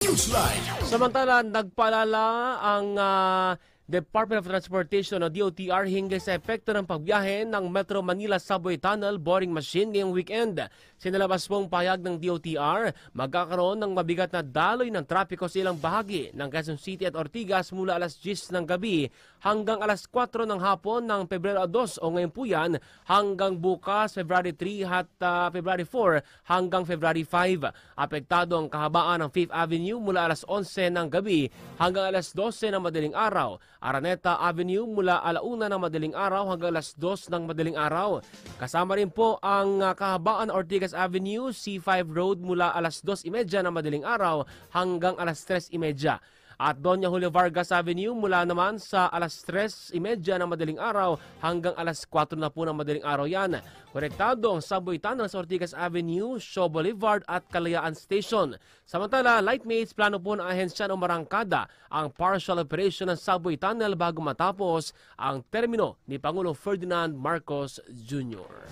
Newsline. Samantala, nagpaalala ang Department of Transportation o DOTR hinggil sa epekto ng pagbiyahe ng Metro Manila Subway Tunnel boarding machine ngayong weekend. Sinalabas pong pahayag ng DOTR, magkakaroon ng mabigat na daloy ng trapiko sa ilang bahagi ng Quezon City at Ortigas mula alas 10 ng gabi hanggang alas 4 ng hapon ng Pebrero 2 o ngayon po yan hanggang bukas February 3 at February 4 hanggang February 5. Apektado ang kahabaan ng 5th Avenue mula alas 11 ng gabi hanggang alas 12 ng madaling araw. Araneta Avenue mula alauna ng madaling araw hanggang alas 2 ng madaling araw. Kasama rin po ang kahabaan Ortigas Avenue, C5 Road mula alas 2:30 ng madaling araw hanggang alas 3:30. At Doña Julio Vargas Avenue mula naman sa alas 3:30 ng madaling araw hanggang alas 4 na po ng madaling araw yan. Konektado ang subway tunnel sa Ortigas Avenue, Shaw Boulevard at Kalayaan Station. Samantala, Lightmates, plano po ng ahensya ng Marangkada ang partial operation ng subway tunnel bago matapos ang termino ni Pangulong Ferdinand Marcos Jr.